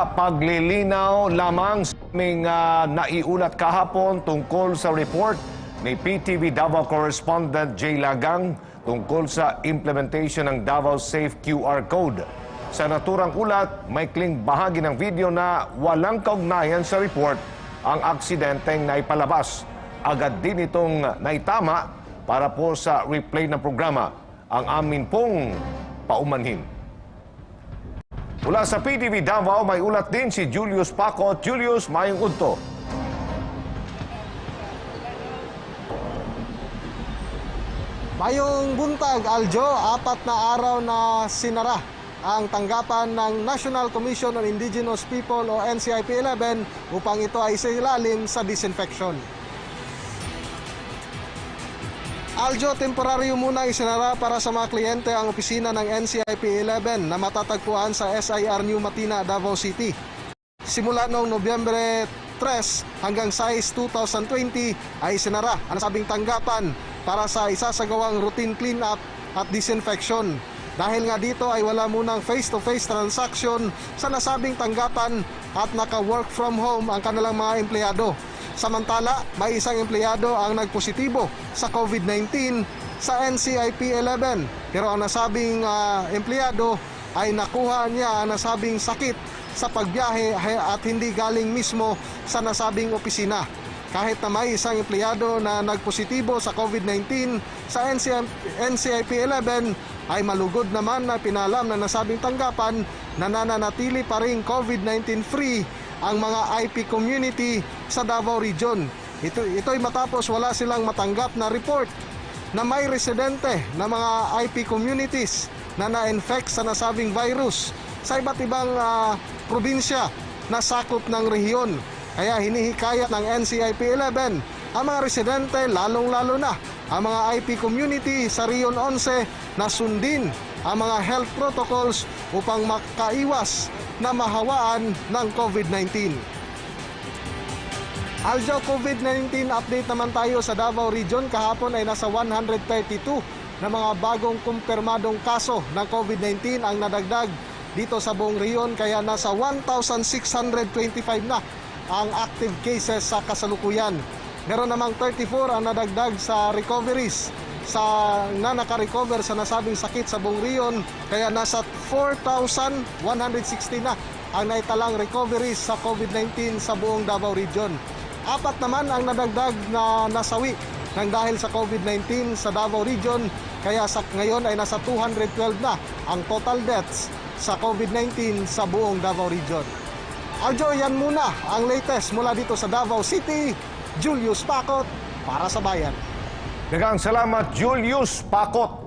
Paglilinaw lamang sa aming naiulat kahapon tungkol sa report ni PTV Davao correspondent Jay Lagang tungkol sa implementation ng Davao Safe QR Code. Sa naturang ulat, may kling bahagi ng video na walang kaugnayan sa report ang aksidenteng naipalabas. Agad din itong naitama para po sa replay ng programa. Ang amin pong paumanhin. Mula sa PTV Davao, may ulat din si Julius Pacot. Julius, mayong udto. Mayong buntag, Aljo, 4 na araw na sinara ang tanggapan ng National Commission on Indigenous People o NCIP-11 upang ito ay isilalim sa disinfection. Aljo, temporaryo muna isinara para sa mga kliyente ang opisina ng NCIP-11 na matatagpuan sa SIR New Matina, Davao City. Simula noong Nobyembre 3 hanggang 6, 2020 ay isinara ang nasabing tanggapan para sa isasagawang routine clean-up at disinfection. Dahil nga dito ay wala munang face-to-face transaction sa nasabing tanggapan at naka-work from home ang kanilang mga empleyado. Samantala, may isang empleyado ang nagpositibo sa COVID-19 sa NCIP-11. Pero ang nasabing empleyado ay nakuha niya ang nasabing sakit sa pagbiyahe at hindi galing mismo sa nasabing opisina. Kahit na may isang empleyado na nagpositibo sa COVID-19 sa NCIP-11 ay malugod naman na pinalam na nasabing tanggapan na nananatili pa rin COVID-19 free ang mga IP community sa Davao Region. Ito'y matapos wala silang matanggap na report na may residente na mga IP communities na na-infect sa nasabing virus sa iba't ibang probinsya na sakop ng rehiyon. Kaya hinihikayat ng NCIP-11 ang mga residente, lalong-lalo na ang mga IP community sa Rion 11 na sundin ang mga health protocols upang makaiwas na mahawaan ng COVID-19. Aljo, COVID-19 update naman tayo sa Davao Region. Kahapon ay nasa 132 na mga bagong kumpirmadong kaso ng COVID-19 ang nadagdag dito sa buong Rion. Kaya nasa 1,625 na ang active cases sa kasalukuyan. Meron namang 34 ang nadagdag sa recoveries na naka-recover sa nasabing sakit sa buong Rion. Kaya nasa 4,160 na ang naitalang recoveries sa COVID-19 sa buong Davao Region. 4 naman ang nadagdag na nasawi ng dahil sa COVID-19 sa Davao Region. Kaya ngayon ay nasa 212 na ang total deaths sa COVID-19 sa buong Davao Region. Aljo, yan muna ang latest mula dito sa Davao City. Julius Pacot para sa Bayan. Daghang salamat, Julius Pacot.